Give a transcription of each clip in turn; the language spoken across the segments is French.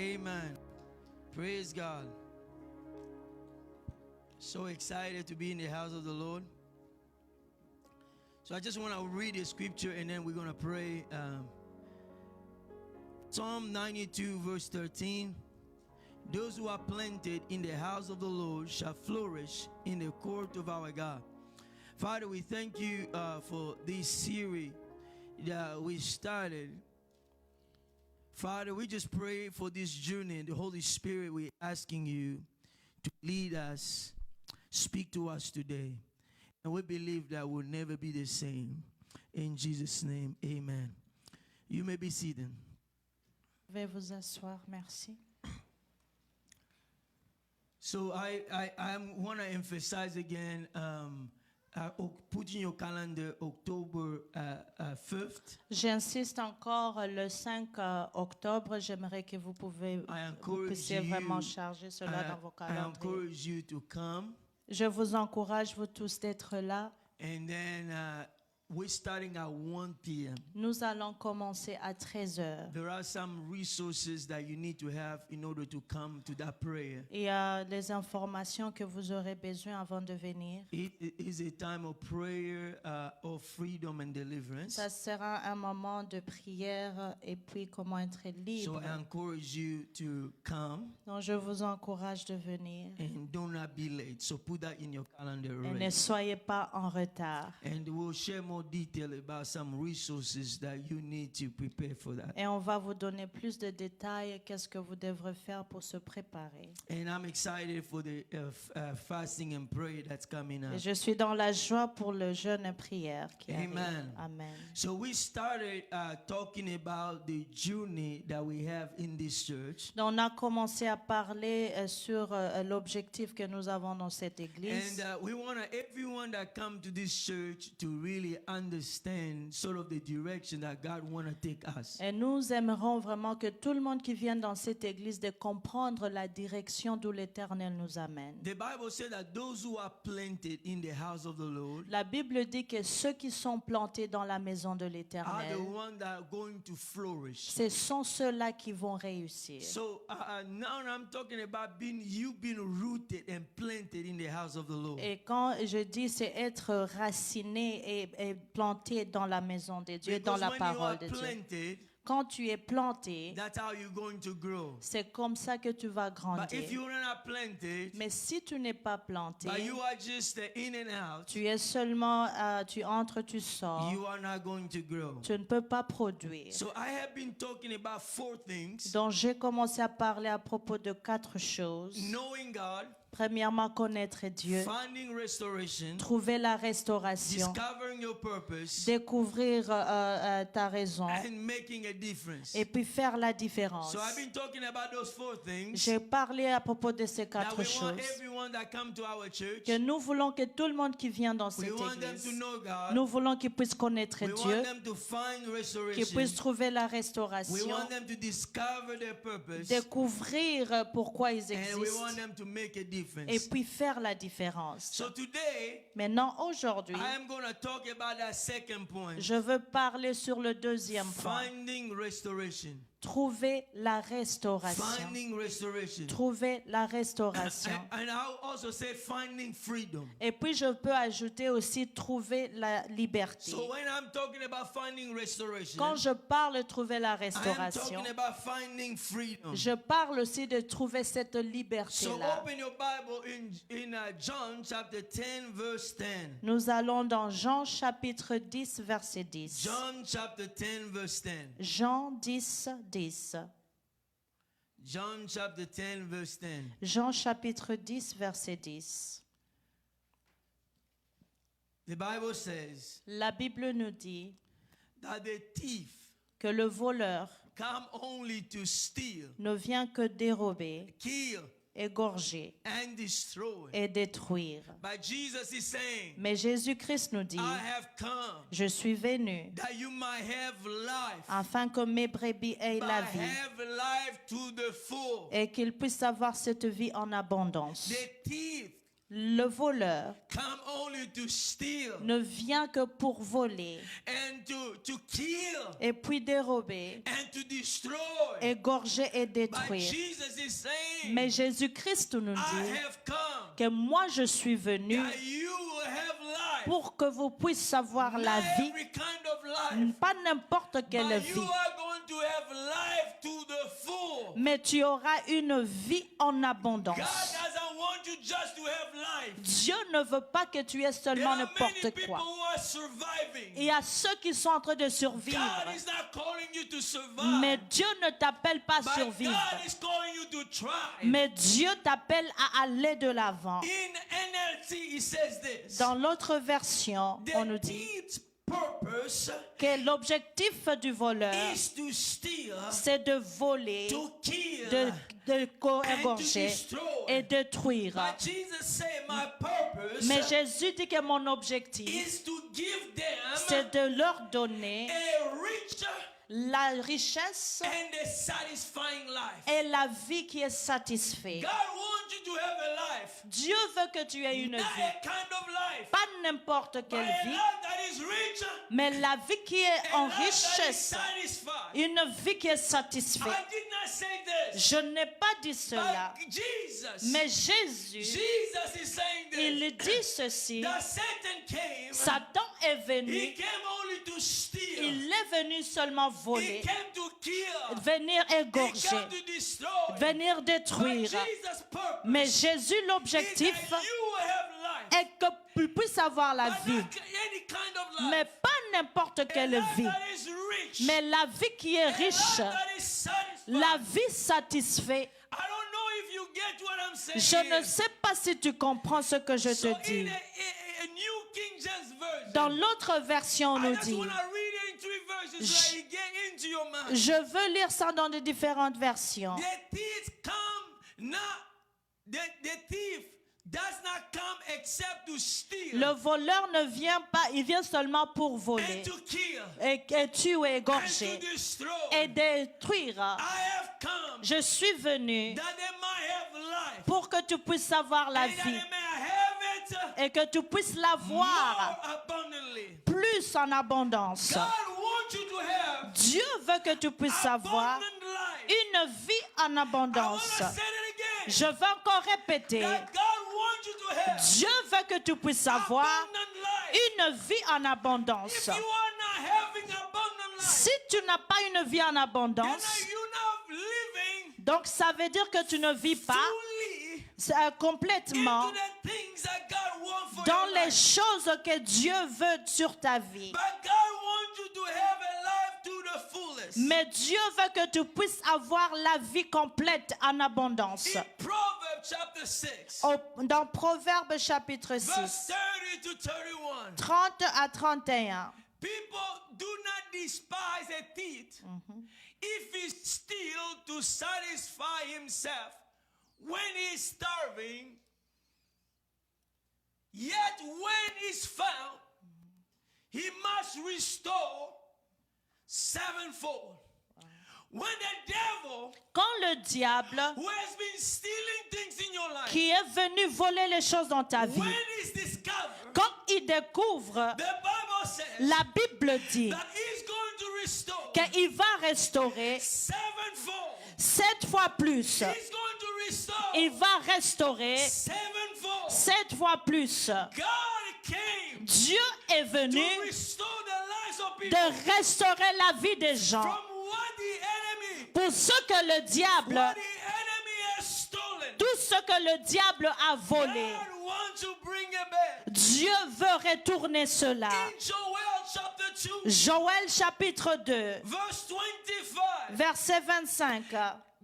Amen. Praise God. So excited to be in the house of the Lord. So I just want to read a scripture and then we're going to pray. Psalm 92 verse 13. Those who are planted in the house of the Lord shall flourish in the court of our God. Father, we thank you for this series that we started. Father, we just pray for this journey. The Holy Spirit, we're asking you to lead us, speak to us today. And we believe that we'll never be the same. In Jesus' name, amen. You may be seated. Veuillez vous asseoir, merci. So I want to emphasize again, put in your calendar October 5th. J'insiste encore, le 5 octobre, j'aimerais que vous puissiez vraiment charger cela dans vos I calendriers. encourage you to come. Je vous encourage, vous tous, d'être là. And then we're starting at 1 p.m. Nous allons commencer à 13h. There are some resources that you need to have in order to come to that prayer. Il y a les informations que vous aurez besoin avant de venir. It is a time of prayer of freedom and deliverance. Ça sera un moment de prière et puis comment être libre. So I encourage you to come. Donc je vous encourage de venir. And do not be late. So put that in your calendar Et already. ne soyez pas en retard. And we'll share more detail about some resources that you need to prepare for that. Et on va vous donner plus de détails. Qu'est-ce que vous devrez faire pour se préparer. And I'm excited for the fasting and prayer that's coming Et up. je suis dans la joie pour le jeûne et prière qui Amen. arrive. Amen. So we started talking about the journey that we have in this church. Donc on a commencé à parler sur l'objectif que nous avons dans cette église. And we want everyone that come to this church to really understand sort of the direction that God want to take us. Et nous aimerons vraiment que tout le monde qui vient dans cette église de comprendre la direction d'où l'Éternel nous amène. The Bible said that those who are planted in the house of the Lord La Bible dit que ceux qui sont plantés dans la maison de are the l'Éternel, ones that are going to flourish. ce sont ceux-là qui vont réussir. So now I'm talking about you being rooted and planted in the house of the Lord. Et quand je dis c'est être raciné et planté dans la maison de Dieu, dans Because la when you parole are de Dieu. planted, Quand tu es planté, that's how you're going to grow. c'est comme ça que tu vas But if grandir. you're not planted, Mais si tu n'es pas planté, but you are just in and out, tu es seulement, tu entres, tu sors, you are not going to grow. tu ne peux pas produire. So I have been talking about 4 things. Donc j'ai commencé à parler à propos de 4 choses. Knowing God, Premièrement, connaître Dieu, finding restoration, trouver la restauration, discovering your purpose, découvrir ta raison and making a difference. et puis faire la différence. So I've been talking about those 4 things J'ai parlé à propos de ces that 4 we want choses. everyone that come to our church, Que nous voulons que tout le monde qui vient dans we cette want them to église, know God, nous voulons qu'ils puissent connaître we Dieu, want them to find qu'ils restoration, puissent trouver la we restauration, want them to discover their purpose, découvrir pourquoi ils and we want existent them to make a et difference. puis faire la différence. So today, Maintenant, aujourd'hui, I am going to talk about that second point, je veux parler sur le deuxième point. finding restoration. Trouver la restauration. Finding restoration. Trouver la restauration. And I'll also say finding freedom. Et puis je peux ajouter aussi trouver la liberté. So when I'm talking about finding restoration, Quand je parle de trouver la I am restauration, talking about finding freedom. je parle aussi de trouver cette So liberté-là. open your Bible in John chapter 10 verse 10. Nous allons dans Jean chapitre 10 verset 10. John chapter 10 verse 10. Jean 10, 10. John chapter 10 verse 10. Jean chapitre 10 verset 10. The Bible says La Bible nous dit that the thief que le voleur come only to steal, ne vient que dérober, kill, égorger and destroy. et détruire. But Jesus is saying, Mais Jésus-Christ nous dit, I have come je suis venu that you might have life, afin que mes brebis aient but la vie have life to the full. et qu'ils puissent avoir cette vie en abondance. The thief Le voleur come only to steal ne vient que pour voler and to kill et puis dérober, and to destroy. égorger et But détruire. Jesus is saying, Mais Jésus-Christ nous I dit have come que moi je suis venu that you will have life. pour que vous puissiez avoir la Not vie, every kind of life, pas n'importe quelle but you vie, are going to have life to the full. mais tu auras une vie en God abondance. doesn't want you just to have life. Dieu ne veut pas que tu aies There seulement are many n'importe people quoi. who are surviving. Il y a ceux qui sont en train de survivre, God is not calling you to survive, mais Dieu ne t'appelle pas à but survivre, God is calling you to try. mais Dieu t'appelle à aller de l'avant. In NLT, it says this. Dans l'autre version, on nous The dit thief's purpose que l'objectif du voleur, is to steal, c'est de voler, to kill, de and to égorger destroy. et détruire. But Jesus said, my purpose Mais Jésus dit que mon objectif, is to give them c'est de leur donner a rich la richesse and a satisfying life. et la vie qui est satisfaite. God wants you to have a life, Dieu veut que tu aies une not vie, a kind of life, pas n'importe but quelle a vie, life that is rich, mais la vie qui est a en life that is richesse, satisfied. une vie qui est I satisfaite. did not say this, Je n'ai pas dit cela, but Jesus, mais Jésus, Jesus is saying this. il dit ceci, That Satan came, Satan est he venu, came only to steal, il est venu seulement he voler, came to kill, venir he égorger, came to destroy. venir But détruire. Jesus' purpose Mais Jésus, is l'objectif that you will have life, est que tu puisses avoir la but vie, not any kind of life, mais pas n'importe a quelle life vie, that is rich, mais la vie qui est a life riche, that is satisfied. la vie satisfaite. I don't know if you get what I'm saying. Je ne sais pas si tu comprends ce que je So te dis. in a New King James version, Dans l'autre version, on I nous just dit, want to read it in 3 verses so that it get into your mind. je veux lire ça dans de différentes versions. The thief come not, the thief does not come except to steal Le voleur ne vient pas, il vient seulement pour voler, and to kill et tuer, and égorger to destroy. et détruire. I have come Je suis venu that they might have life pour que tu puisses avoir la and that vie they may have it et que tu puisses l'avoir more abundantly. plus en abondance. God wants you to have Dieu veut que tu puisses avoir abundant life. une vie en I want abondance. to say it again. Je veux encore répéter, That God wants you to have Dieu veut que tu puisses avoir abundant life. une vie en abondance. If you are not having abundant life, Si tu n'as pas une vie en then abondance, you're not living donc ça veut dire que tu ne vis pas fully complètement into the things that God wants for dans your les life. choses que Dieu veut sur ta vie. But God wants you to have a life to the fullest. Mais Dieu veut que tu puisses avoir la vie complète en abondance. In Proverbs chapter 6, Dans Proverbe chapitre verse 6, 30 to 31, 30 à 31. people do not despise a thief if he steals to satisfy himself when he's starving. Yet when he's found, he must restore sevenfold. When the devil Quand le diable who has been stealing things in your life, qui est venu voler les choses dans ta vie, when he's discovered, quand il découvre, the Bible says la Bible dit that he's going to restore qu'il va restaurer sevenfold. 7 fois plus. He's going to restore Il va restaurer sevenfold. 7 fois plus. God came Dieu est venu to restore the lives of people de restaurer la vie des gens. from what the enemy, Pour ce que le diable, what the enemy has stolen. tout ce que le diable a volé, God wants to bring it back. Dieu veut retourner cela. In Joel chapter 2, Joël chapitre 2, verse 25, verset 25.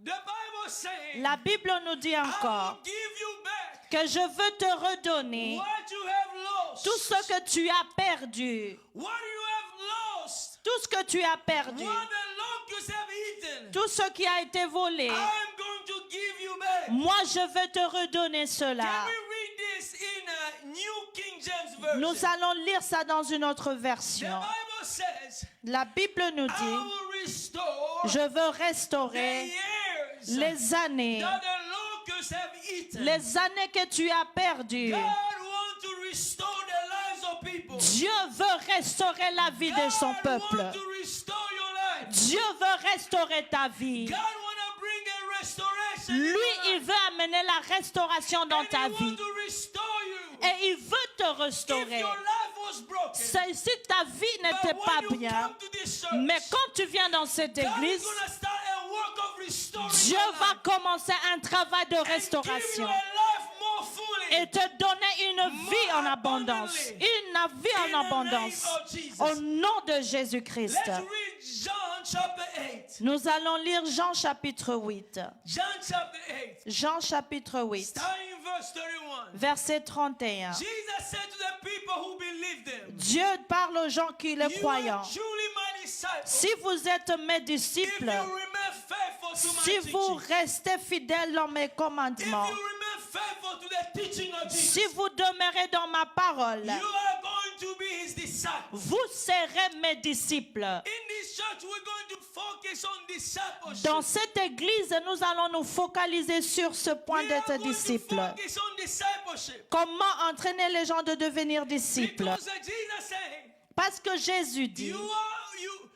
the Bible says, La Bible nous dit I encore will give you back que je veux te redonner what you have lost. tout ce que tu as perdu. What you have lost, Tout ce que tu as perdu. what the locusts have eaten, Tout ce qui a été volé. I'm going to give you back. Moi, je veux te redonner Can cela. we read this in a New King James version? Nous allons lire ça dans une autre The version. Bible says, La Bible nous I dit, will restore je veux the restaurer years les années that the locusts have eaten. Les années que tu as perdues. God wants to restore the lives of people. Dieu veut restaurer la vie de son peuple. God wants to restore your life. Dieu veut restaurer ta vie. God wants to bring a restoration in Lui, your il life. veut amener la restauration dans And ta he vie. wants to restore you. Et il veut te If restaurer. your life was broken, Si ta vie n'était but pas when you bien, come to this church, mais quand tu viens dans cette God is église, going to start a work of restoring Dieu your va life commencer un travail de and give you restauration a life more fully. et te donner une vie en abondance. Une vie en In the name abondance. of Jesus. Au nom de Jésus-Christ. Let's read John chapter 8. Nous allons lire Jean chapitre 8. John chapter 8. Jean chapitre 8, Starting verse 31. verset 31. Jesus said to the people who believed him, Dieu parle aux gens qui le you croyant. are truly my disciples Si vous êtes mes if disciples, you remain faithful to my si vous teaching. restez fidèles dans mes If commandements, you remain faithful to the teaching of Jesus, si vous demeurez dans ma parole, you are going to be his disciples. vous serez mes disciples. In this church, we're going to focus on discipleship. Dans cette église, nous allons nous focaliser sur ce point We are d'être going to disciples. focus on discipleship. Comment entraîner les gens de devenir disciples? Because Jesus said, Parce que Jésus dit,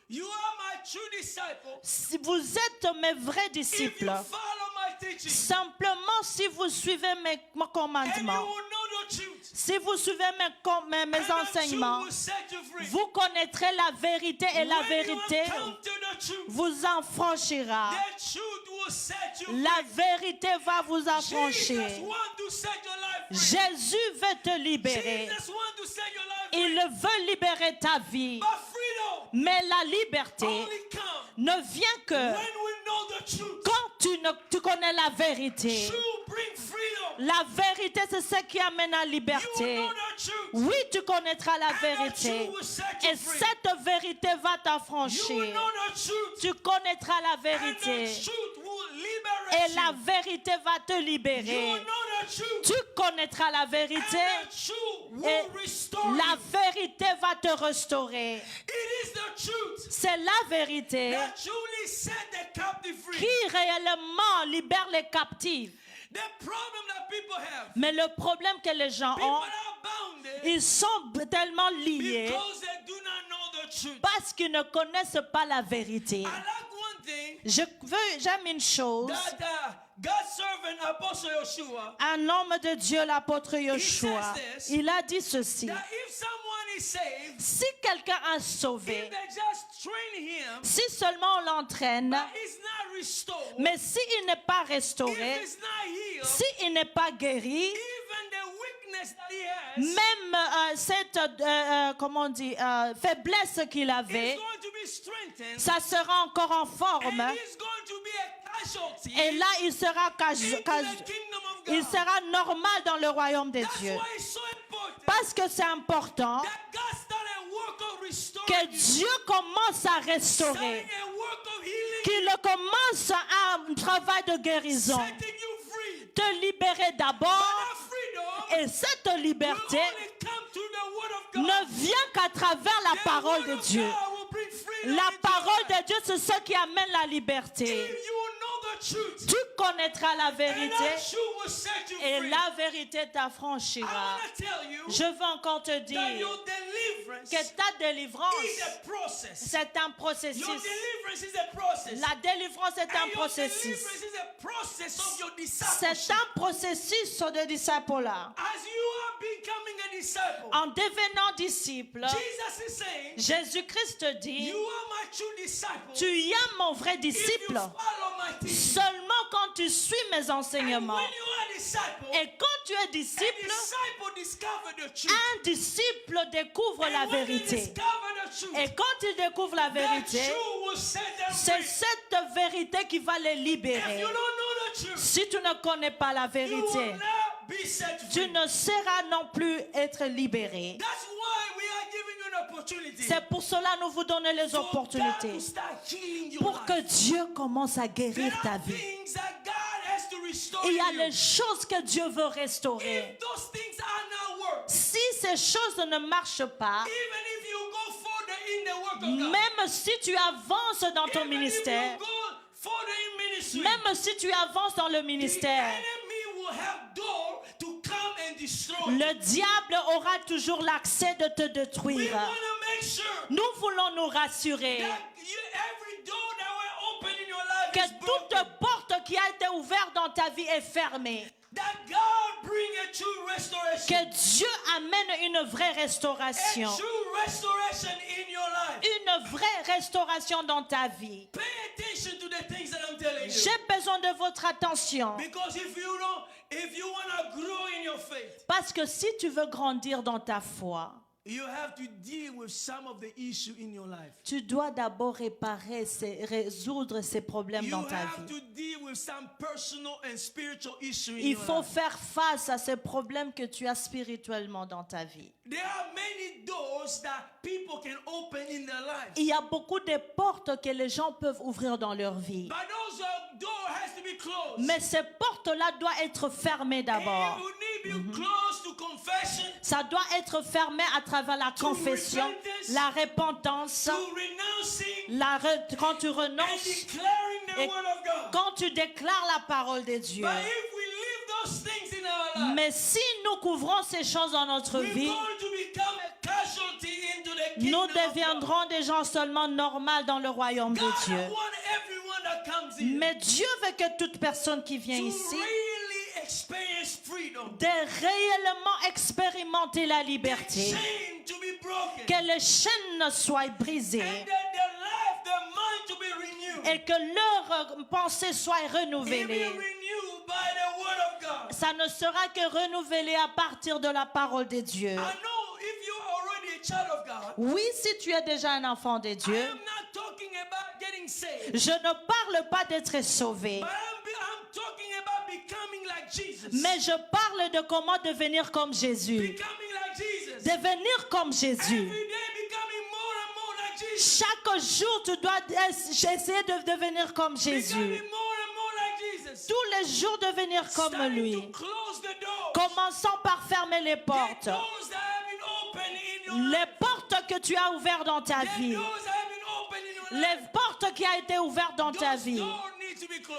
you are my true disciple si vous êtes mes vrais if you disciples, follow my teaching. simplement si vous suivez mes And you commandements, will know the truth. si vous suivez mes And the enseignements, truth will set you free. vous connaîtrez la vérité et la When vérité you encounter the truth, vous affranchira. the truth will set you free. La vérité va vous affranchir. Jesus wants to set your life free. Jésus veut te libérer. Jesus wants to set your life free. Il veut libérer ta vie. But freedom Mais la liberté only comes ne vient que when we know the truth. quand tu connais la vérité. Truth brings freedom. La vérité, c'est ce qui amène la You liberté. know the truth. Oui, tu connaîtras la And the vérité. truth will set you Et free. cette vérité va You t'affranchir. will know the truth. Tu connaîtras la And vérité. the truth will liberate Et la you. vérité va te You libérer. will know the truth. Tu connaîtras la vérité. And the truth Et will restore la you. vérité va te restaurer. It is the truth C'est la vérité that truly set the captive free. qui réellement libère les captifs. The problem that people have, Mais le problème que les gens people ont, are bounded ils sont tellement liés because they do not know the truth. parce qu'ils ne connaissent pas la vérité. I like one thing J'aime une chose. that God's servant Apostle Yeshua, Un homme de Dieu, l'apôtre Yeshua, says this, il a dit ceci. that if someone is saved, Si quelqu'un a sauvé, if they just train him, si seulement on l'entraîne, but he's not restored, mais s'il n'est pas if restauré, he's not healed, s'il n'est pas guéri, even the weakness that he has même cette comment on dit, faiblesse qu'il is avait, going to be strengthened, ça sera encore en forme. and he's going to be a casualty Et là, il sera, into the kingdom of God. il sera normal dans le royaume des That's dieux. why it's so important Parce que c'est important that God started a work of restoring que you, Dieu commence à restaurer, starting a work of healing, qu'il commence un travail de guérison, setting you free. te libérer But d'abord. that freedom Et cette will liberté only come through the word of God. ne vient qu'à travers la The parole word de of Dieu. God will bring freedom La into your parole life. de Dieu, c'est ce qui amène la liberté. If you know the truth, Tu connaîtras la and vérité that truth will set you et free. la vérité I t'affranchira. want to tell you Je veux encore te that dire your deliverance que ta délivrance, is a process. c'est un processus. Your deliverance is a process. La délivrance est un And your processus. deliverance is a process of your C'est discipleship. un processus de disciple-là. As you are becoming a disciple, En devenant disciple, Jesus is saying, Jésus-Christ dit, you are my true disciple. tu es mon vrai If you disciple follow my teaching. seulement quand tu suis mes And enseignements. when you are a disciple, Et quand tu es a disciple, disciple discover the truth. un disciple découvre la And when they vérité. discover the truth, Et quand il découvre la that vérité, truth will set them c'est free. cette vérité qui va les If libérer. you don't know the truth, Si tu ne connais pas la you vérité, will not be set tu free. ne seras non plus être libéré. That's why we are giving you an opportunity C'est pour cela que nous vous donnons les for God opportunités. to start healing your Pour life. que Dieu commence à There guérir ta are vie. things that God has to restore Il y a in les you. choses que Dieu veut restaurer. If those things are not work, Si ces choses ne marchent pas, even if you go further in the work of God, même si tu avances dans ton even if ministère, you go further in ministry, même si tu avances dans le the ministère, enemy will have Le diable aura toujours l'accès de te détruire. Nous voulons nous rassurer que toute porte qui a été ouverte dans ta vie est fermée. Que Dieu amène une vraie restauration. Une vraie restauration dans ta vie. J'ai besoin de votre attention. Parce que si tu veux grandir dans ta foi, tu dois d'abord résoudre ces problèmes dans ta vie. Il faut faire face à ces problèmes que tu as spirituellement dans ta vie. Il y a beaucoup de portes que les gens peuvent ouvrir dans leur vie. Mais ces portes-là doivent être fermées d'abord. Ça doit être fermé à travers la confession, la repentance, quand tu renonces et quand tu déclares la parole de Dieu. Mais si nous couvrons ces choses dans notre vie, nous deviendrons des gens seulement normaux dans le royaume de Dieu. Mais Dieu veut que toute personne qui vient ici de réellement expérimenter la liberté, que les chaînes soient brisées et que leur pensée soit renouvelée. Ça ne sera que renouvelé à partir de la parole de Dieu. Oui, si tu es déjà un enfant de Dieu, je ne parle pas d'être sauvé, mais je parle de comment devenir comme Jésus. Devenir comme Jésus. Chaque jour, tu dois essayer de devenir comme Jésus. Tous les jours, devenir comme lui. Commençons par fermer les portes. Les portes que tu as ouvertes dans ta vie. Les portes qui ont été ouvertes dans ta vie.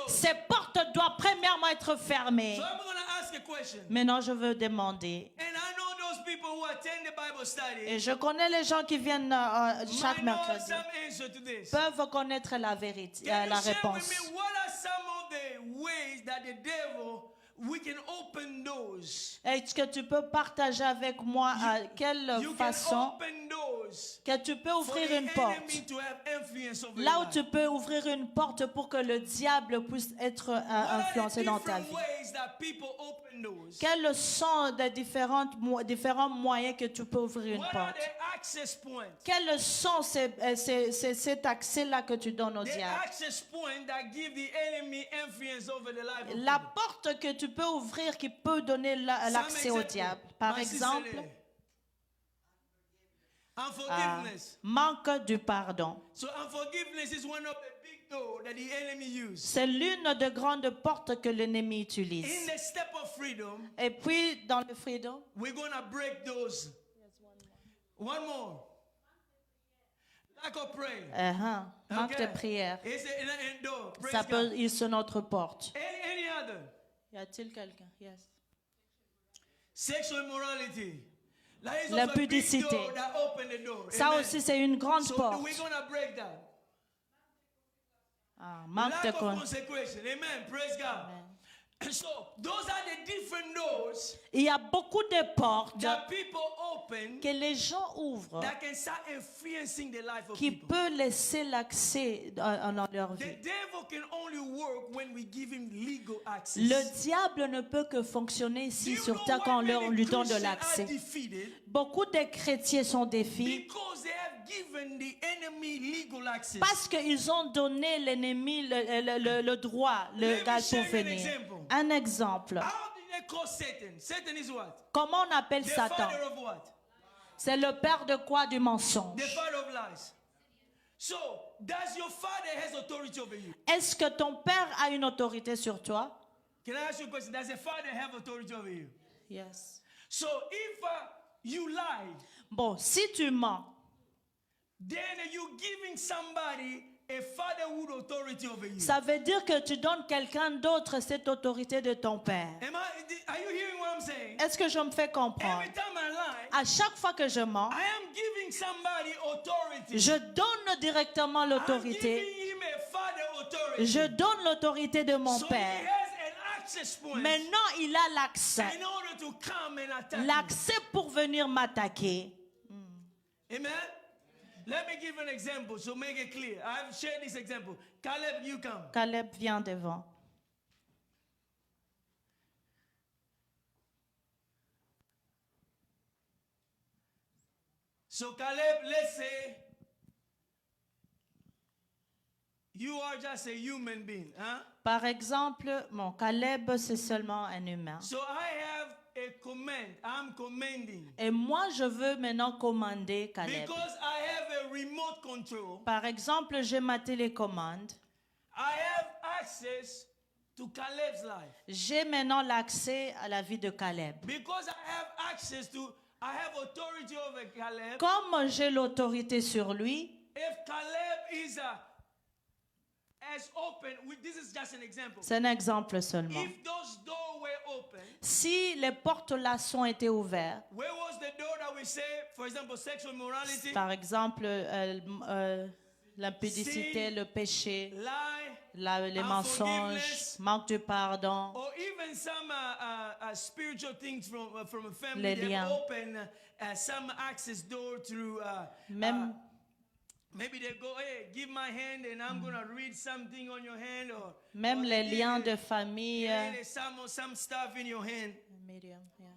Ces portes doivent premièrement être fermées. Maintenant, je veux demander. Et je connais les gens qui viennent chaque mercredi. Peuvent connaître la vérité, la réponse. Est-ce que tu peux partager avec moi à quelle façon que tu peux ouvrir une porte? Là où tu peux ouvrir une porte pour que le diable puisse être influencé dans ta vie. Quels sont les différents moyens que tu peux ouvrir une porte? Quels sont cet accès-là que tu donnes au diable? La porte que tu peux ouvrir qui peut donner l'accès au diable. Par exemple, manque du pardon. C'est l'une des grandes portes que l'ennemi utilise. Et puis, dans le freedom, manque de prière. Ça peut être notre porte. Y a-t-il quelqu'un? Yes. La pudicité. Ça aussi, c'est une grande porte. Manque de consécration. Amen. Il y a beaucoup de portes que les gens ouvrent qui peuvent laisser l'accès dans leur vie. Le diable ne peut que fonctionner ici sur terre quand on lui donne de l'accès. Beaucoup de chrétiens sont défiés parce qu'ils ont donné l'ennemi le droit légal pour venir. Un exemple. Comment on appelle Satan? C'est le père de quoi? Du mensonge. Est-ce que ton père a une autorité sur toi? Yes. If Bon, si tu mens, then you're giving somebody Ça veut dire que tu donnes quelqu'un d'autre cette autorité de ton père. Est-ce que je me fais comprendre? À chaque fois que je mens, je donne directement l'autorité. Je donne l'autorité de mon père. Maintenant, il a l'accès. L'accès pour venir m'attaquer. Amen. Let me give an example so make it clear. I've shared this example. Caleb, you come. Caleb, viens devant. So Caleb, let's say you are just a human being, huh? Par exemple, mon Caleb, c'est seulement un humain. So I have a command. I'm commanding. Et moi, je veux maintenant commander Caleb. Because I have a remote control. Par exemple, j'ai ma télécommande. I have access to Caleb's life. J'ai maintenant l'accès à la vie de Caleb. Because I have access to, I have authority over Caleb. Comme j'ai l'autorité sur lui, If Caleb is as open, this is just an example. C'est un exemple seulement. If those doors were open, si les portes là sont été ouvertes, where was the door that we say, for example, sexual morality? Par exemple, l'impudicité, le péché, les mensonges, manque de pardon, or even some spiritual things from a family. Les They liens. open some access door through. Même Maybe they go, hey, give my hand and I'm going to read something on your hand. Même les liens de famille. Some stuff in your hand. Medium, yeah.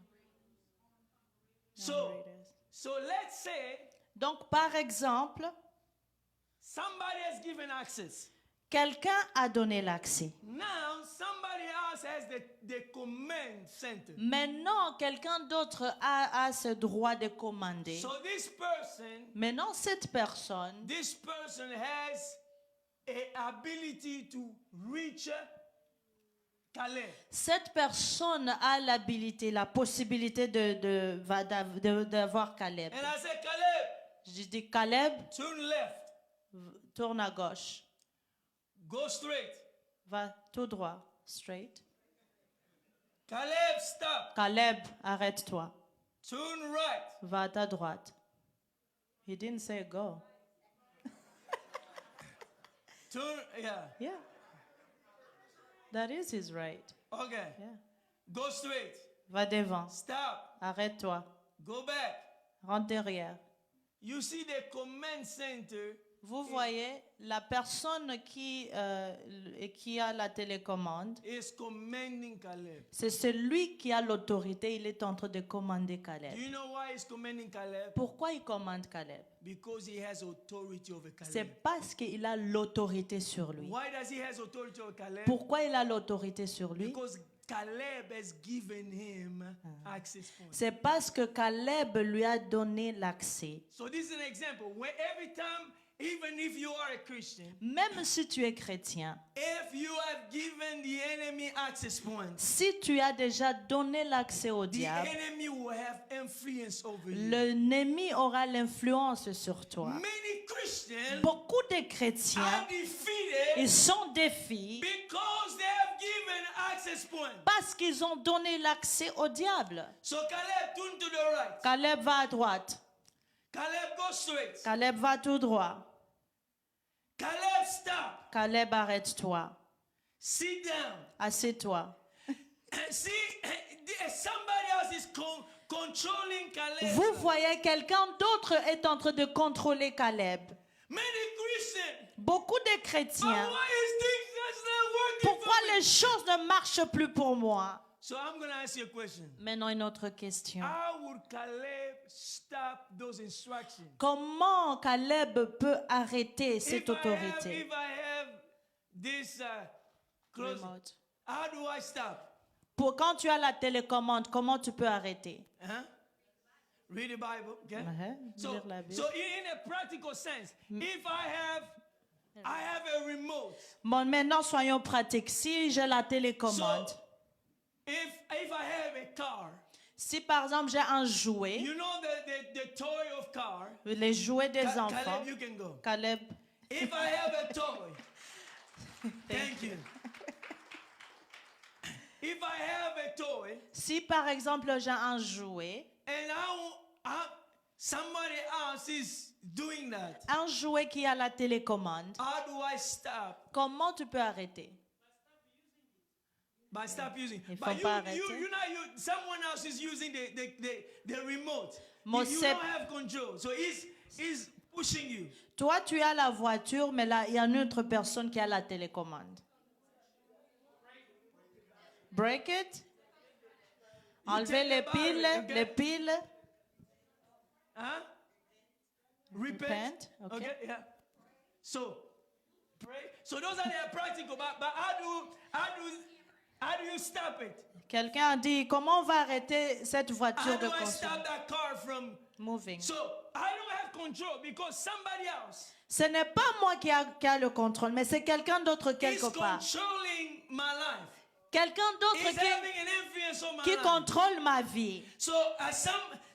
So let's say. Donc, par exemple, Somebody has given access. Quelqu'un a donné l'accès. Now somebody else has the command center. Maintenant, quelqu'un d'autre a ce droit de commander. So this person. Maintenant, cette personne. This person has a ability to reach Caleb. Cette personne a l'habilité, la possibilité d'avoir Caleb. And I said, Caleb. Je dis Caleb. Turn left. Tourne à gauche. Go straight. Va tout droit. Straight. Caleb, stop. Caleb, arrête-toi. Turn right. Va à ta droite. He didn't say go. Turn, yeah. Yeah. That is his right. Okay. Yeah. Go straight. Va devant. Stop. Arrête-toi. Go back. Rentre derrière. You see the command center. Vous voyez, la personne qui a la télécommande, is commanding Caleb. C'est celui qui a l'autorité, il est en train de commander Caleb. Do you know why he's commanding Caleb? Pourquoi il commande Caleb? Because he has authority over Caleb. C'est parce qu'il a l'autorité sur lui. Why does he has authority over Caleb? Pourquoi il a l'autorité sur lui? Because Caleb has given him access point. C'est parce que Caleb lui a donné l'accès. So this is an example where every time, even if you are a Christian, Même si tu es chrétien, if you have given the enemy access points, si tu as déjà donné l'accès au the diable, enemy will have influence over you. l'ennemi aura l'influence sur toi. Many Christians Beaucoup de chrétiens, are defeated ils sont défiés because they have given access points. parce qu'ils ont donné l'accès au diable. So Caleb, turn to the right. Caleb va à droite. Caleb, go straight. Caleb va tout droit. Caleb, stop. Caleb, arrête-toi. Sit down. Assieds-toi. See, somebody else is controlling Caleb. Vous voyez, quelqu'un d'autre est en train de contrôler Caleb. Many Christians. Beaucoup de chrétiens. Why is things just not working Pourquoi for me? les choses ne marchent plus pour moi? So I'm going to ask you a question. Maintenant, une autre question. How would Caleb stop those instructions? Comment Caleb peut arrêter cette If autorité? I have this close, Remote. how do I stop? Quand tu as la télécommande, comment tu peux arrêter? Read the Bible, okay? Lire la Bible. So in a practical sense, if I have a remote. Bon, maintenant, soyons pratiques. Si j'ai la télécommande, So if I have a car, si par exemple j'ai un jouet, you know the toy of car. les jouets des enfants, Caleb, you can go. Caleb, If I have a toy, thank you. If I have a toy, si par exemple j'ai un jouet, and somebody else is doing that, un jouet qui a la télécommande, how do I stop? comment tu peux arrêter? By stop using. Il faut But pas arrêter. someone else is using the remote. Mon You don't have control, so he's pushing you. Toi, tu as la voiture, mais là, il y a une autre personne qui a la télécommande. Break it. Enlever les piles, okay? les piles. Huh? Repent. Okay, yeah. So, pray. So those are the practical. But how do you stop it? Quelqu'un a dit, comment on va arrêter cette voiture How de do I consommation? stop that car from Moving. So I don't have control because somebody else Ce n'est pas moi qui a le contrôle, mais c'est quelqu'un d'autre is quelque part. controlling my life. Quelqu'un d'autre Is having an influence on my qui life. contrôle ma vie. So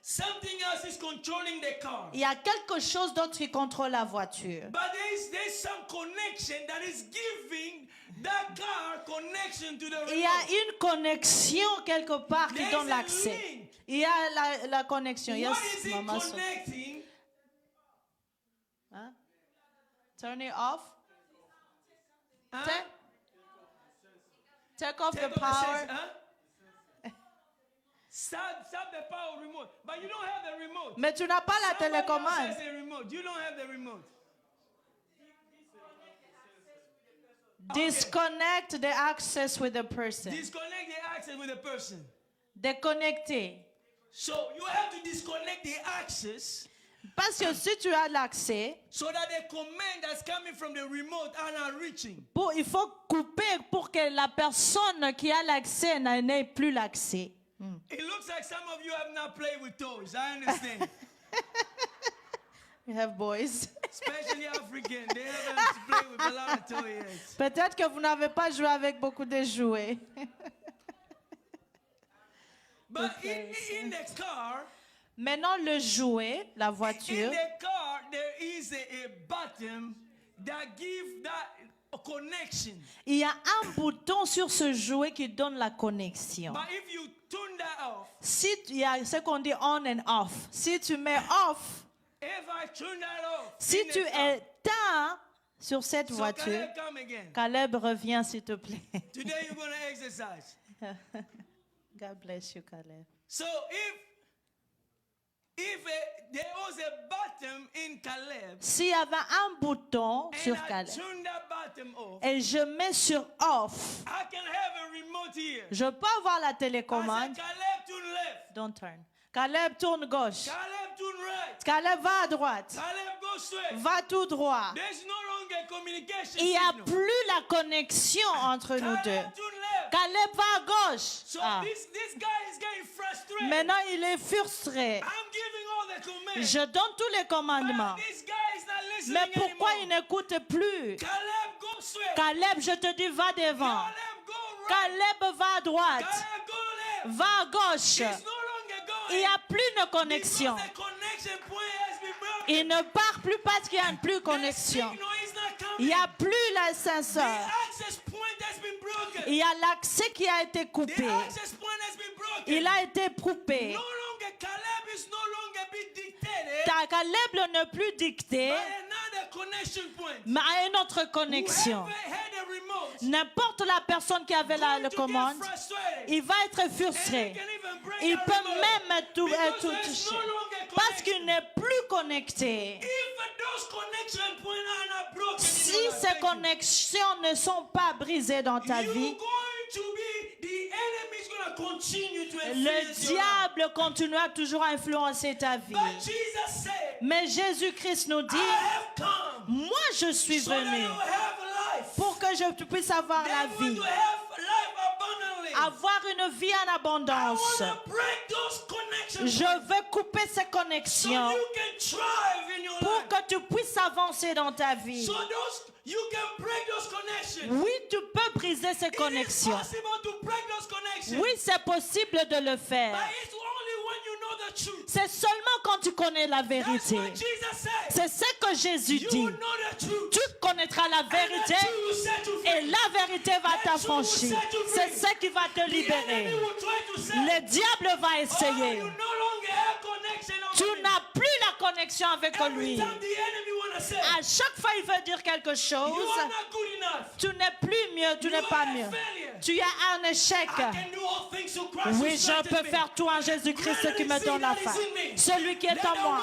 something else is controlling the car. Il y a quelque chose d'autre qui contrôle la voiture. But there's some connection that is giving that car connection to the remote. Il y a une connexion quelque part qui There's donne a l'accès. link. Il y a la connexion. What Yes, is it Mama. connecting? Hein? Turn it off. Huh? Take off the Take off the power. sense, huh? Stop the power remote. But you don't have the remote. Mais tu n'as pas la Somebody else télécommande. has the remote. You don't have the remote. Disconnect the access with the person. Disconnect the access with the person. Déconnecter. So you have to disconnect the access Parce que si tu as l'accès, so that the command that's coming from the remote are not reaching. il faut couper pour que la personne qui a l'accès n'ait plus l'accès. It looks like some of you have not played with toys. I understand. We have boys. Especially African. They haven't played with a lot of toys yet. Peut-être que vous n'avez pas joué avec beaucoup de jouets. But in the car, Maintenant, le jouet, la in voiture, the car, there is a button that gives that connection. il y a un bouton sur ce jouet qui donne la connexion. But if you turn that off, Si il y a ce qu'on dit on and off. Si tu mets off, if I turn that off, si in the tu car, éteins sur cette so voiture, Caleb, come again. Caleb, reviens s'il te plaît. Today you're going to exercise. God bless you, Caleb. So if there was a button in Caleb, S'il y avait un bouton and sur I Caleb turn that button off, et je mets sur off, I can have a remote here. je peux avoir la I télécommande. said, Caleb turn left. Don't turn. Caleb tourne gauche. Caleb turn right. Caleb va à droite. Caleb go straight. Va tout droit. There's no longer communication Il n'y a signal. plus la connexion entre nous deux. Caleb turn left. Caleb va à gauche. So Ah. this guy is getting frustrated. Maintenant, il est frustré. I'm giving all the commands. Je donne tous les commandements. But this guy is not listening Mais pourquoi il anymore. n'écoute plus? Caleb go straight. Caleb, je te dis, va devant. Caleb go right. Caleb va à droite. Caleb go left. Va à gauche. He's no longer going. Il n'y a plus de connexion. Because the connection point has been broken. Il ne part plus parce qu'il n'y a plus de The connexion. signal is not coming. Il n'y a plus The l'ascenseur. access point has been broken. Il y a l'accès qui a été The coupé. access point has been broken. Il a été coupé. No longer Caleb is no longer being dictated Caleb ne plus dicté, by another connection point. mais à une autre connexion. Whoever had a remote N'importe la personne qui avait la going to commande, get frustrated. il va être And they frustré. can even break Il that peut remote. même tout Because there's toucher. no longer Parce qu'il connection. n'est plus connecté. If those connection points are not broken in Si your life, ces thank you. connexions ne sont pas brisées dans ta You're vie, going to be, the enemy is going to continue to le influence your life. diable continuera toujours à influencer ta vie. But Jesus said, Mais Jésus-Christ nous I dit, have come moi je suis so that venu you have life. pour que je puisse avoir la Then when vie, you have life abundantly, avoir une vie en I abondance. want to break those connections Je veux couper ces so connexions you can thrive in your pour life. que tu puisses avancer dans ta vie. So you can break those connections. Oui, tu peux briser ces It is connexions. possible to break those connections. Oui, c'est possible de le faire. But it's only when you know the C'est seulement quand tu connais la vérité. C'est ce que Jésus dit. Tu connaîtras la vérité et la vérité va t'affranchir. C'est ce qui va te libérer. Le diable va essayer. Tu n'as plus la connexion avec lui. À chaque fois, il veut dire quelque chose. Tu n'es plus mieux, tu n'es pas mieux. Tu es un échec. Oui, je peux faire tout en Jésus-Christ qui me donne la force. Celui qui est en moi,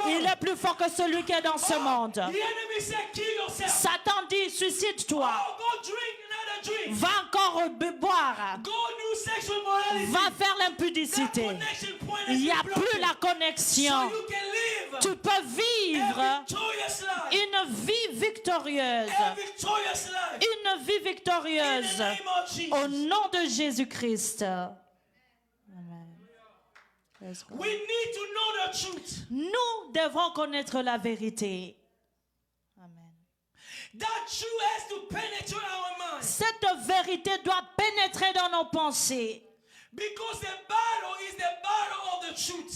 il est plus fort que celui qui est dans ce monde. Satan dit, suicide-toi. Va encore boire. Va faire l'impudicité. Il n'y a plus la connexion. Tu peux vivre une vie victorieuse. Une vie victorieuse. Au nom de Jésus-Christ. Nous devons connaître la vérité. Cette vérité doit pénétrer dans nos pensées.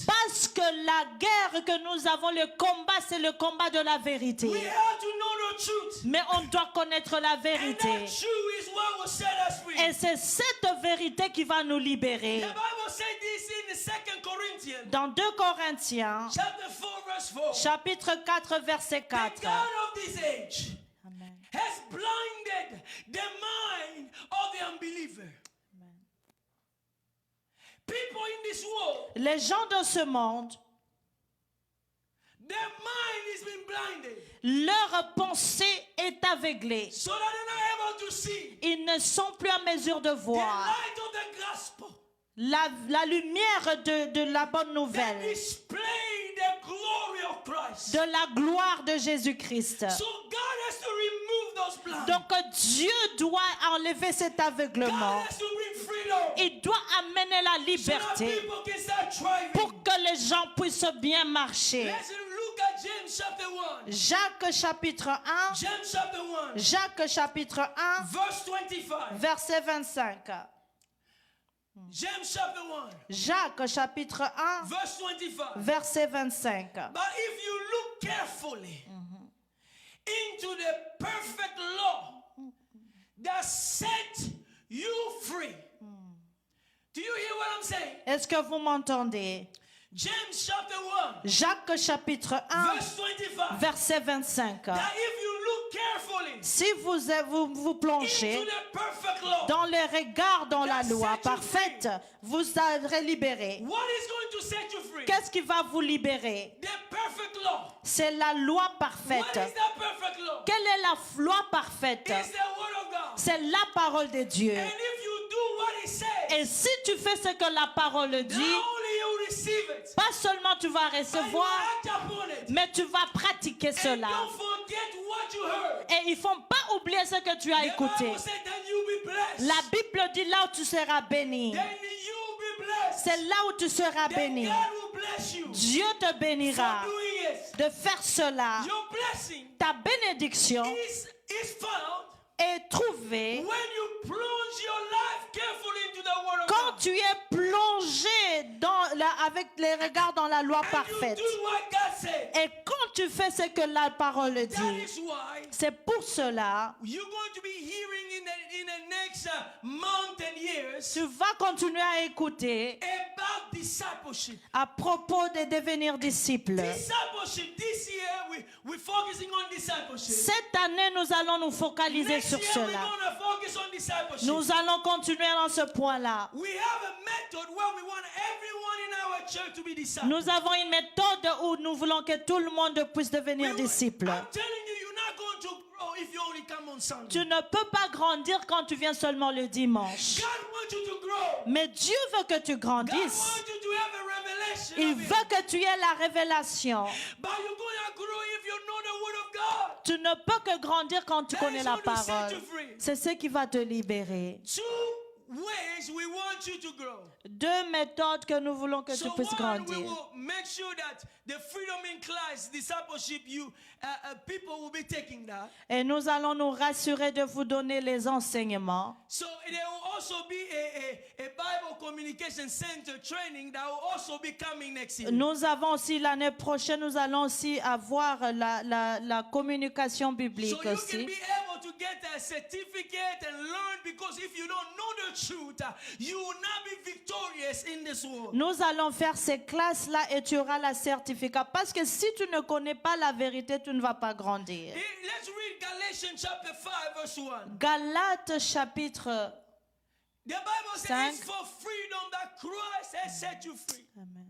Parce que la guerre que nous avons, le combat, c'est le combat de la vérité. Mais on doit connaître la vérité. Et c'est cette vérité qui va nous libérer. Dans 2 Corinthiens, chapitre 4, verset 4. Has blinded the mind of the unbeliever. People in this world, les gens de ce monde, their mind is being blinded. Leur pensée est aveuglée. So that they're not able to see. Ils ne sont plus en mesure de voir the light of the gospel. La lumière de la bonne nouvelle. That display the glory of Christ. De la gloire de Jésus-Christ. So God has to remove those blinds. Donc Dieu doit enlever cet aveuglement. God has to bring freedom. Il doit amener la liberté so that people can start driving. Pour que les gens puissent bien marcher. Let's look at James chapter 1. Jacques chapitre 1. James chapter 1. Jacques chapitre 1. Verse 25. Verset 25. James chapter 1. Jacques chapitre 1. Verse 25. Verset 25. But if you look carefully into the perfect law that set you free. Do you hear what I'm saying? Est-ce que vous m'entendez? James chapter 1. Jacques chapitre 1. Verse 25. Verset 25. That if you look carefully si vous plongez into the perfect law, dans les regards dans la loi parfaite, vous serez libérés. What is going to set you free? Qu'est-ce qui va vous libérer? The perfect law. C'est la loi parfaite. What is that perfect law? Quelle est la loi parfaite? It's the word of God. C'est la parole de Dieu. And if you do what he says, et si tu fais ce que la parole dit, pas seulement tu vas recevoir, mais tu vas pratiquer cela. Et il ne faut pas oublier ce que tu as écouté. La Bible dit là où tu seras béni. C'est là où tu seras béni. Dieu te bénira de faire cela. Ta bénédiction est trouvée quand tu es plongé avec les regards dans la loi parfaite. Et quand tu fais ce que la parole dit, c'est pour cela tu vas continuer à écouter à propos de devenir disciple. Cette année, nous allons nous focaliser sur cela. Nous allons continuer dans ce point-là. Nous avons une méthode où nous voulons que tout le monde puisse devenir disciple. Tu ne peux pas grandir quand tu viens seulement le dimanche. Mais Dieu veut que tu grandisses. Il veut que tu aies la révélation. Tu ne peux que grandir quand tu connais la parole. C'est ce qui va te libérer. ways we want you to grow. Deux méthodes que nous voulons que tu puisses grandir. We will make sure that the freedom in Christ discipleship people will be taking that. Et nous allons nous rassurer de vous donner les enseignements. So there will also be a Bible communication center training that will also be coming next year. Nous avons aussi l'année prochaine, nous allons aussi avoir la communication biblique so you aussi. can be able to get a certificate and learn, because if you don't know the truth, you will not be victorious in this world. Nous allons faire ces classes-là et tu auras la certificat. Parce que si tu ne connais pas la vérité, tu ne vas pas grandir. Let's read Galatians chapter 5 verse 1. Galates chapitre The Bible says 5. it's for freedom that Christ has set you free. Amen.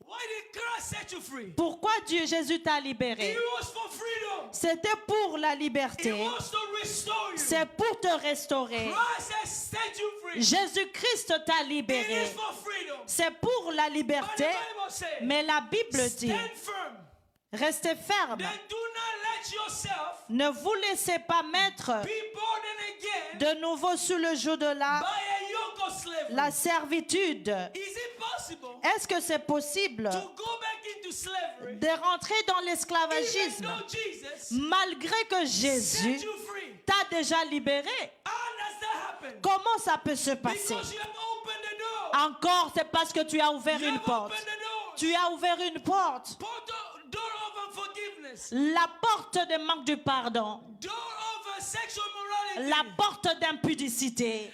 Why did Christ set you free? Pourquoi Jésus t'a libéré? It was for freedom. C'était pour la It liberté. was to restore you. C'est pour te restaurer. Christ has set you free. Jésus-Christ t'a It libéré. is for freedom. C'est pour la But the liberté. Bible says, Mais la Bible dit, stand firm. restez ferme. Then do not let yourself Ne vous laissez pas mettre be burdened again de nouveau sous le joug de by a yoke of slavery. la servitude. Is it possible Est-ce que c'est possible to go back into slavery de rentrer dans even l'esclavagisme though Jesus malgré que set Jésus you free? t'a déjà libéré? How does that happen? Comment ça peut se passer? Because you have opened the door. Encore, c'est parce que tu as ouvert You une have porte. opened the door. Tu as ouvert une porte. Door of unforgiveness. La porte de manque de pardon. Door of sexual morality. La porte d'impudicité.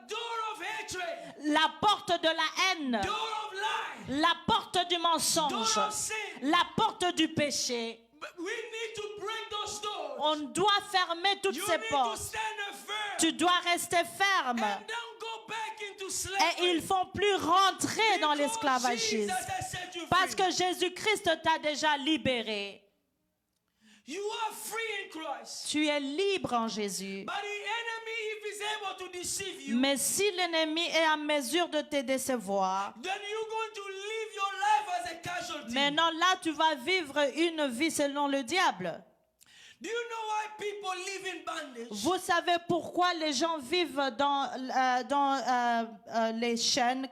Door of hatred. La porte de la haine. Door of lie. La porte du mensonge. Door of sin. La porte du péché. But we need to break those doors. On doit fermer toutes You ces need to portes. stand firm. Tu dois rester ferme. And don't go back into Et slavery. ils ne font plus rentrer dans Because l'esclavagisme. Jesus has set you Parce free. que Jésus-Christ t'a déjà libéré. You are free in Christ. Tu es libre en Jésus. But the enemy, if he's able to deceive you, Mais si l'ennemi est en mesure de te décevoir, then you're going to live your life as a casualty. maintenant là tu vas vivre une vie selon le diable. Do you know why people live in bondage? Vous savez pourquoi les gens vivent dans les chaînes?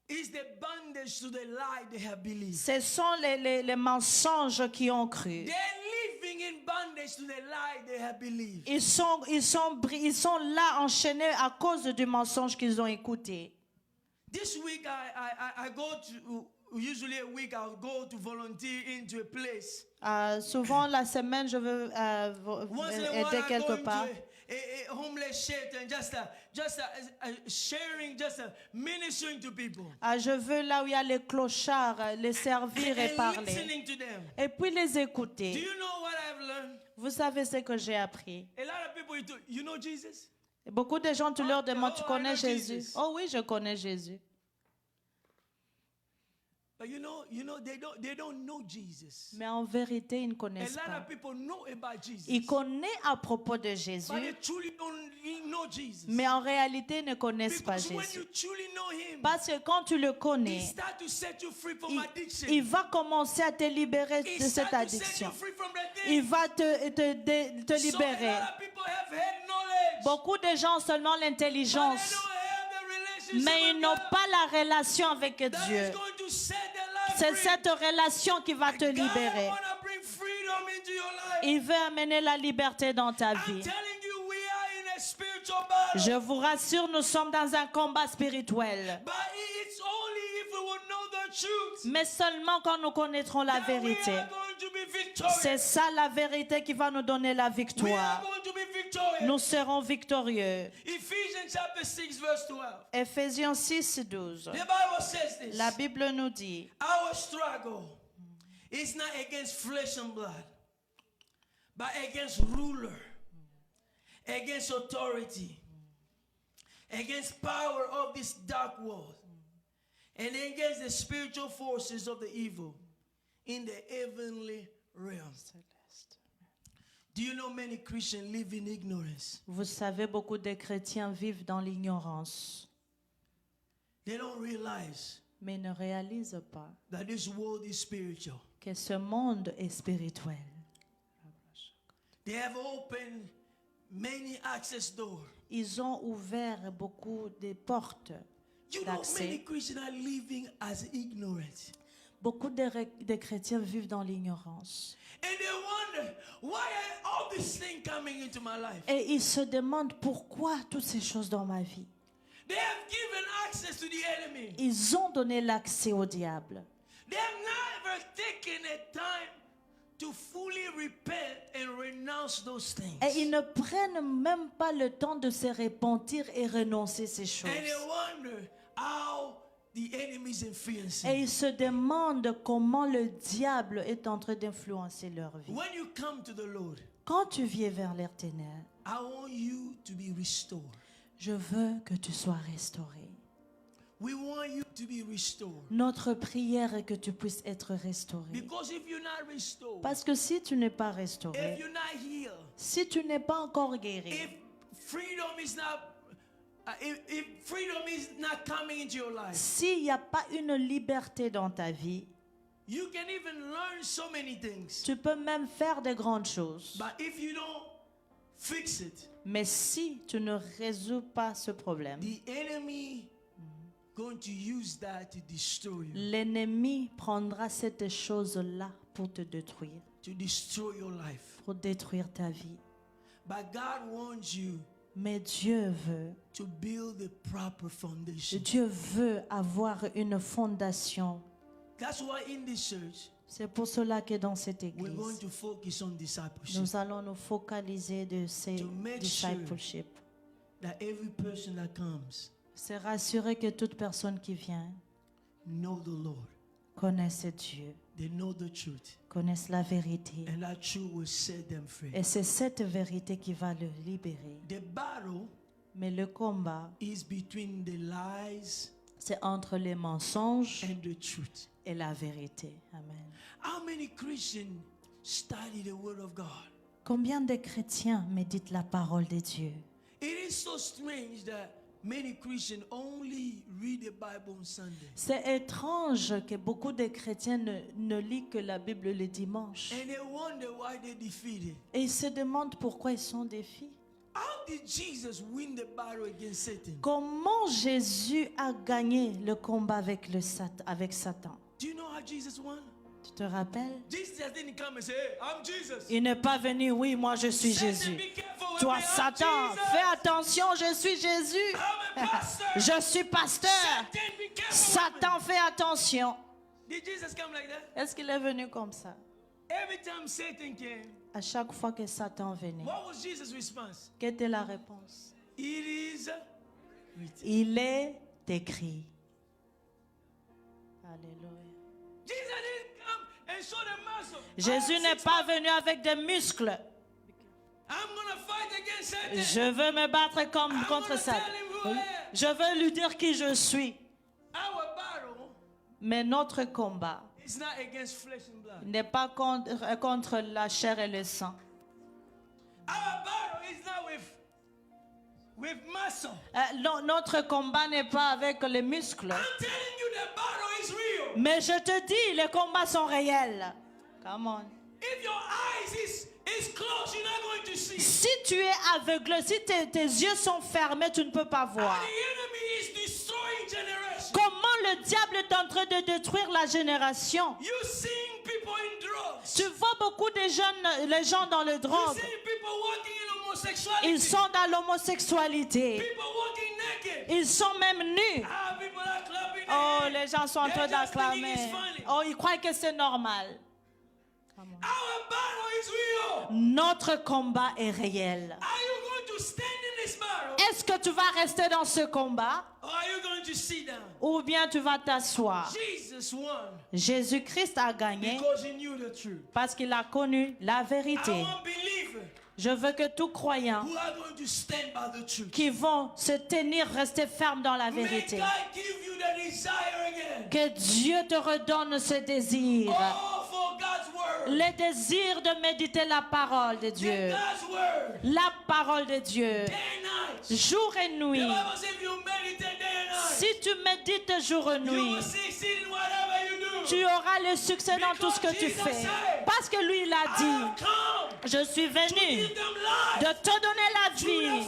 It's the bondage to the lie they have believed. Ce sont les mensonges qui ont cru. They're living in bondage to the lie they have believed. Ils sont là enchaînés à cause du mensonge qu'ils ont écouté. This week I go to, usually a week I'll go to volunteer into a place. Souvent la semaine je veux Once in a while aider I go quelque into part. a homeless shelter and just sharing, ministering to people. Je veux là où il y a les clochards, les servir et And parler. listening to them. Et puis les Do écouter. you know what I've learned? Vous savez ce que j'ai appris. A lot of people, you know Jesus? Et beaucoup de gens, tu leur demandes, tu I connais know Jésus? Jesus. Oh oui, je connais Jésus. But you know, they don't know Jesus. Mais en vérité, ils ne A connaissent lot pas. of people know about Jesus. Ils connaissent à propos de Jésus, But they truly don't know Jesus. mais en réalité, ils ne connaissent pas Because when Jésus. you truly know him, Parce que quand tu le he connais, start to set you free from il addiction. va commencer à te libérer He de start cette to set addiction. you free from that thing. Il va te So libérer. a lot of people have had knowledge, Beaucoup de gens ont seulement but they l'intelligence, don't have the relationship mais ils with n'ont God pas la relation avec that Dieu. is going to set their life C'est free. cette relation qui va te God libérer. wanna bring freedom into your life. Il veut amener la liberté dans ta I'm vie. telling you, we are in a spiritual battle. Je vous rassure, nous sommes dans un combat spirituel. But it's only if we will know the truth Mais seulement quand nous connaîtrons la that we vérité. are going to be victorious. C'est ça la vérité qui va nous donner la We are victoire. going to be victorious. Nous serons victorieux. Ephesians chapter 6 verse 12. Éphésiens 6, 12. The Bible says this. La Bible nous dit, Our struggle is not against flesh and blood, but against ruler, against authority, against power of this dark world, and against the spiritual forces of the evil in the heavenly realms. Do you know many Christians live in ignorance? vous savez, beaucoup de chrétiens vivent dans l'ignorance, They don't realize mais ne réalisent pas that this world is spiritual. que ce monde est spirituel. They have opened many access doors. ils ont ouvert beaucoup de portes d'accès. Beaucoup de chrétiens vivent dans l'ignorance. Et ils se demandent pourquoi toutes ces choses dans ma vie. Ils ont donné l'accès au diable. Et ils ne prennent même pas le temps de se repentir et renoncer ces choses. Et ils se demandent comment le diable est en train d'influencer leur vie. Quand tu viens vers l'Éternel, je veux que tu sois restauré. Notre prière est que tu puisses être restauré. Parce que si tu n'es pas restauré, si tu n'es pas encore guéri, s'il n'y a pas une liberté dans ta vie, tu peux même faire de grandes choses. Mais si tu ne résous pas ce problème, l'ennemi prendra cette chose-là pour te détruire, pour détruire ta vie. Mais Dieu veut avoir une fondation. C'est pour cela que dans cette église, nous allons nous focaliser de ces discipleship. C'est rassurer que toute personne qui vient connaisse Dieu, connaisse la vérité. Et c'est cette vérité qui va le libérer. Mais le combat, c'est entre les mensonges et la vérité. Amen. Combien de chrétiens méditent la parole de Dieu? C'est étrange que beaucoup de chrétiens ne lisent que la Bible le dimanche. Et ils se demandent pourquoi ils sont défiés. Comment Jésus a gagné le combat avec Satan? Tu te rappelles? Il n'est pas venu, oui, moi je suis Jésus. Toi, Satan, fais attention, je suis Jésus. Je suis pasteur. Satan, fais attention. Est-ce qu'il est venu comme ça? À chaque fois que Satan venait, quelle était la réponse? Il est écrit. Alléluia. Jésus n'est pas venu avec des muscles. Je veux me battre contre Satan. Je veux lui dire qui je suis. Mais notre combat n'est pas contre la chair et le sang. Notre combat n'est pas avec les muscles. Mais je te dis, les combats sont réels. Come on. Si tu es aveugle, si tes yeux sont fermés, tu ne peux pas voir. Comment le diable est en train de détruire la génération? Tu vois beaucoup de jeunes, les gens dans le drogue. Ils sont dans l'homosexualité. Ils sont même nus. Oh, les gens sont en train d'acclamer. Oh, ils croient que c'est normal. Notre combat est réel. Est-ce que tu vas rester dans ce combat? Ou bien tu vas t'asseoir? Jésus-Christ a gagné parce qu'il a connu la vérité. Je veux que tous croyants qui vont se tenir, rester fermes dans la vérité. Que Dieu te redonne ce désir. Le désir de méditer la parole de Dieu. La parole de Dieu. Jour et nuit. Si tu médites jour et nuit, tu auras le succès dans tout ce que tu fais. Parce que lui, il a dit, je suis venu de te donner la vie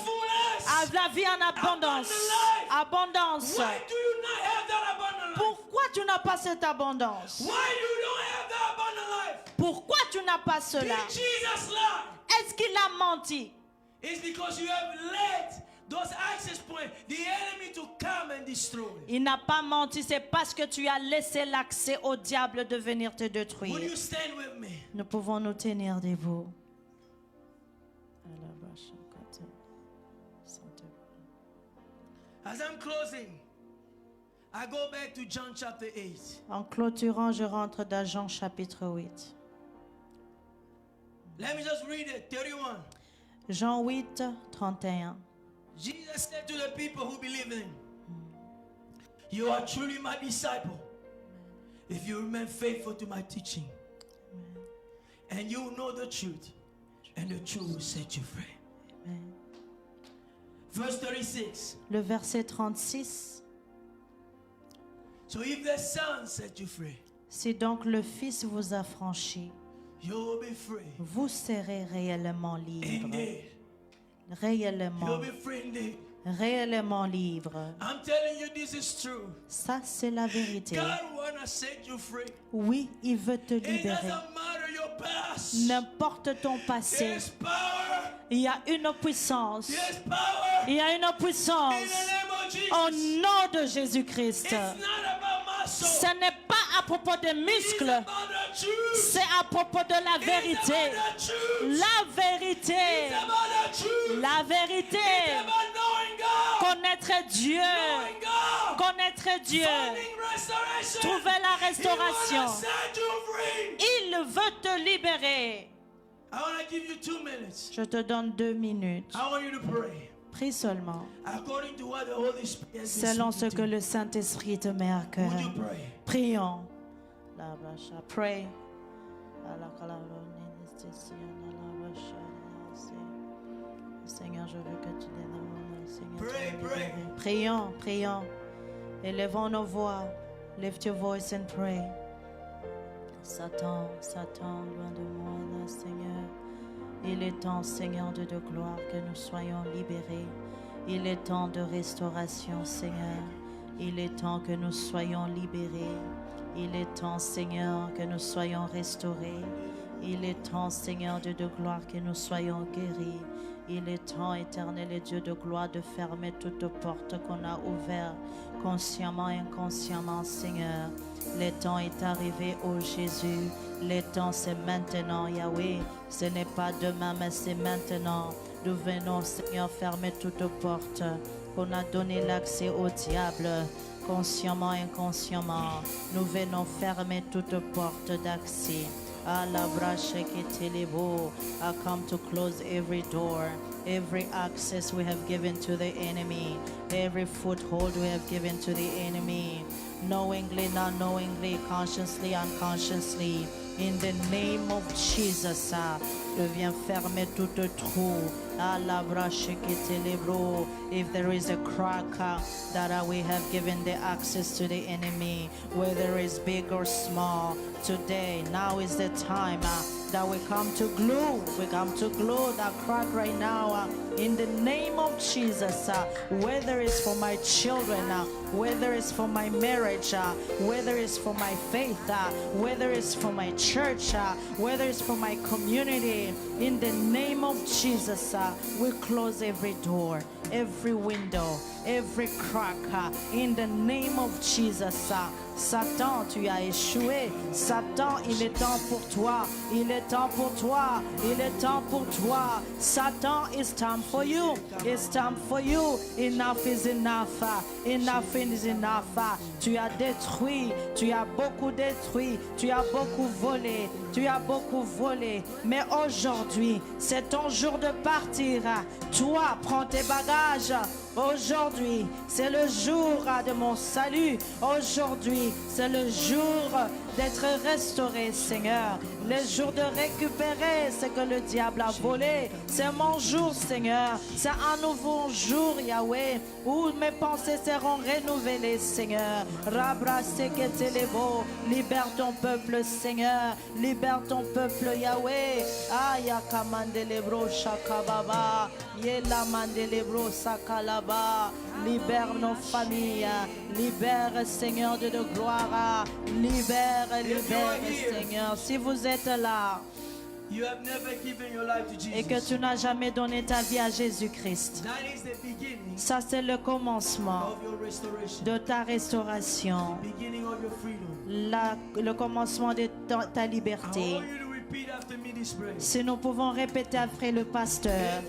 La vie en abondance. Abondance. Why do you not have that abundant life? Pourquoi tu n'as pas cette abondance? Why you don't have that abundant life? Pourquoi tu n'as pas cela? Did Jesus lie? Est-ce qu'il a menti? It's because you have let those access points, the enemy, to come and destroy. Il n'a pas menti, c'est parce que tu as laissé l'accès au diable de venir te Will détruire. you stand with me? Nous pouvons nous tenir debout. As I'm closing, I go back to John chapter 8. En clôturant, je rentre dans Jean chapitre 8. Let me just read it. 31. Jean 8, 31. Jesus said to the people who believe in him, you are truly my disciple if you remain faithful to my teaching. And you will know the truth, and the truth will set you free. Amen. Verse 36. Le verset 36. So if the Son set you free, Si donc le Fils vous a franchi, you will be free. vous serez réellement libre. Indeed. Réellement, You'll be free indeed. réellement libre. I'm telling you, this is true. Ça, c'est la vérité. God wanna set you free. Oui, il veut te It libérer. doesn't matter your past. N'importe ton passé, There's power. il y a une puissance. There's power. Il y a une In the puissance name of Jesus. au nom de Jésus-Christ. It's not about muscle. Ce n'est pas à propos des It's muscles, about the truth. c'est à propos de la It's vérité. about the truth. La vérité. It's about the truth. La vérité. It's about knowing God. Connaître Dieu. Knowing God. Connaître Dieu. Finding restoration. Trouver la He restauration. wanna set you free. Il veut te libérer. I want to give you 2 minutes. Je te donne 2 minutes. I want you to pray. Prie seulement, According to what the Holy Spirit has been selon ce speaking que to you. le Saint-Esprit te met à cœur. Would you pray? Prions. Pray. Seigneur, je veux que tu Pray, pray. Prions, prions. Élevons nos voix. Lift your voice and pray. Satan, Satan, loin de moi, là, Seigneur. Il est temps, Seigneur, de gloire, que nous soyons libérés. Il est temps de restauration, Seigneur. Il est temps que nous soyons libérés. Il est temps, Seigneur, que nous soyons restaurés. Il est temps, Seigneur, de gloire, que nous soyons guéris. Il est temps, éternel et Dieu de gloire, de fermer toute porte qu'on a ouverte, consciemment et inconsciemment, Seigneur. Le temps est arrivé, ô Jésus. Le temps, c'est maintenant, Yahweh. Ce n'est pas demain, mais c'est maintenant. Nous venons, Seigneur, fermer toute porte qu'on a donné l'accès au diable, consciemment et inconsciemment. Nous venons fermer toute porte d'accès. I come to close every door, every access we have given to the enemy, every foothold we have given to the enemy, knowingly, not knowingly, consciously, unconsciously. In the name of Jesus, je viens fermer tout trou. If there is a crack that we have given the access to the enemy, whether it's big or small, today, now is the time that we come to glue. We come to glue that crack right now. In the name of Jesus, whether it's for my children, whether it's for my marriage, whether it's for my faith, whether it's for my church, whether it's for my community, in the name of Jesus, we close every door, every window, every crack, in the name of Jesus. Satan, tu as échoué. Satan, il est temps pour toi. Il est temps pour toi. Il est temps pour toi. Satan, it's time for you. It's time for you. Enough is enough. Enough is enough. Tu as détruit. Tu as beaucoup détruit. Tu as beaucoup volé. Tu as beaucoup volé. Mais aujourd'hui, c'est ton jour de partir. Toi, prends tes bagages. Aujourd'hui, c'est le jour de mon salut. Aujourd'hui, c'est le jour d'être restauré, Seigneur. Le jour de récupérer ce que le diable a volé. C'est mon jour, Seigneur. C'est un nouveau jour, Yahweh, où mes pensées seront renouvelées, Seigneur. Libère ton peuple, Seigneur. Libère ton peuple, Yahweh. Ayakamandeleebro shakababa. Yelamandelebro sakalaba. Libère nos familles. Libère, Seigneur, de gloire. Libère, Seigneur. Si vous êtes là et que tu n'as jamais donné ta vie à Jésus-Christ, ça c'est le commencement de ta restauration, le commencement de ta liberté. Si nous pouvons répéter après le pasteur,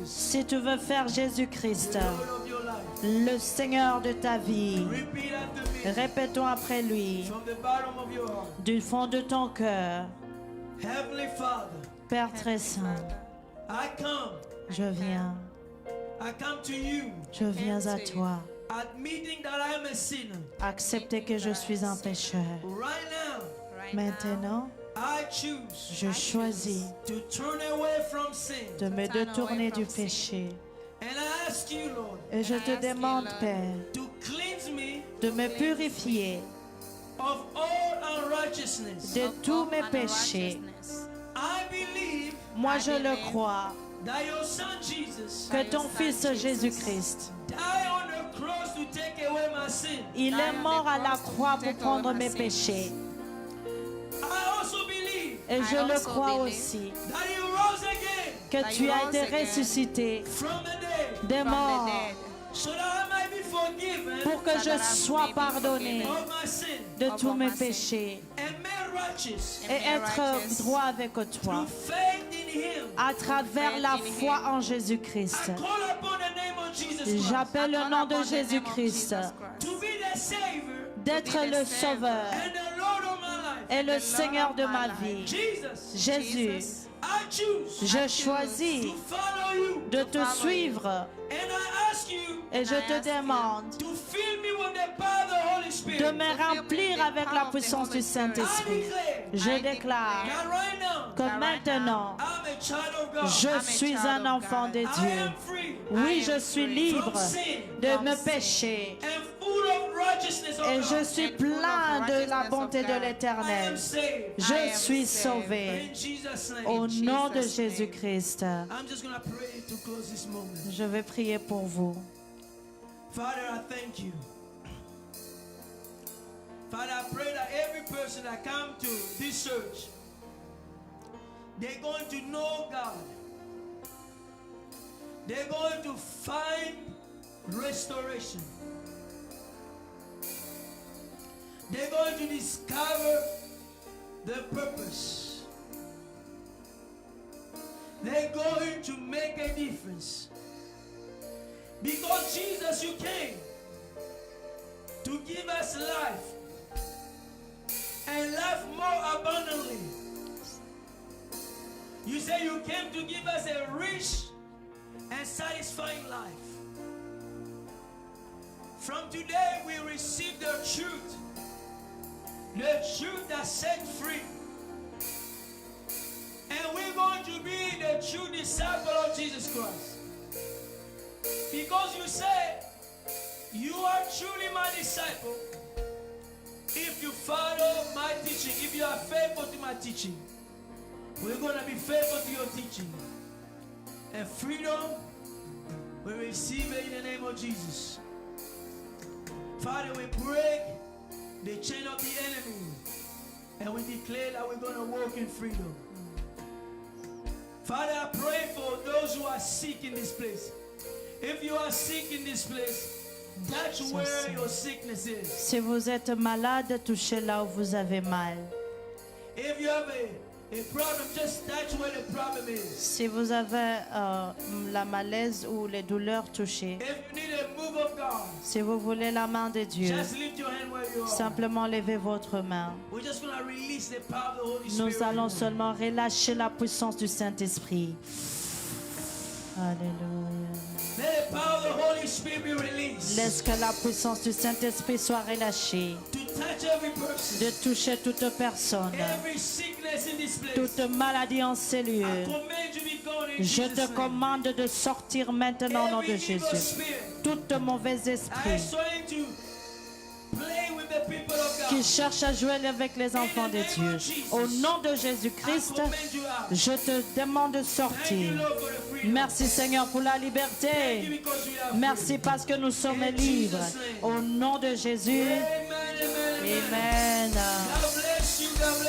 si tu veux faire Jésus-Christ le Seigneur de ta vie, répétons après lui du fond de ton cœur. Père très saint, je viens à toi, accepter que je suis un pécheur. Maintenant, je choisis de me détourner du péché. Et je te demande, Père, de me purifier de tous mes péchés. Moi, je le crois, que ton Fils Jésus-Christ, il est mort à la croix pour prendre mes péchés. Et je le crois aussi, que tu as été ressuscité des morts pour que je sois pardonné de tous mes péchés et être droit avec toi à travers la foi en Jésus-Christ. J'appelle le nom de Jésus-Christ d'être le Sauveur et le Seigneur de ma vie. Jésus, je choisis de te suivre et je te demande de me remplir avec la puissance du Saint-Esprit. Je déclare que maintenant, je suis un enfant de Dieu. Oui, je suis libre de mes péchés et je suis plein de la bonté de l'Éternel. Je suis sauvé au nom de Jésus-Christ. Je vais prier pour vous. Father, I thank you. Father, I pray that every person that comes to this church, they're going to know God. They're going to find restoration. They're going to discover their purpose. They're going to make a difference. Because Jesus, you came to give us life and life more abundantly. You say you came to give us a rich and satisfying life. From today we receive the truth that set free. And we're going to be the true disciple of Jesus Christ. Because you say, you are truly my disciple if you follow my teaching, if you are faithful to my teaching. We're going to be faithful to your teaching. And freedom, we receive it in the name of Jesus. Father, we break the chain of the enemy and we declare that we're going to walk in freedom. Father, I pray for those who are sick in this place. If you are sick in this place, that's where your sickness is. Si vous êtes malade, touchez là où vous avez mal. If you have a problem, just that's where the problem is. Si vous avez la malaise ou les douleurs, touchez. If you need a move of God, si vous voulez la main de Dieu, just lift your hand where you are. Simplement levez votre main. We're just going to release the power of the Holy Spirit. Nous allons seulement relâcher la puissance du Saint-Esprit. Alléluia. Let the power of the Holy Spirit be released. Laisse que la puissance du Saint-Esprit soit relâchée. To touch every person. De toucher toute personne. Every sickness in this place. Toute maladie en ces lieux. I command you be gone in Je Jesus' te name. commande de sortir maintenant au nom de Every evil Jésus. spirit Toute mauvais that esprit is trying to play with the people of God. qui cherche à jouer avec les enfants de Dieu. Au nom de Jésus-Christ, I command you out. je te demande de Thank you, sortir. Lord, for the freedom. Merci Seigneur pour la Thank you liberté. because we are Merci parce que nous sommes libres. Au nom de Jésus. free. Amen, amen, amen. Amen. God bless you. God bless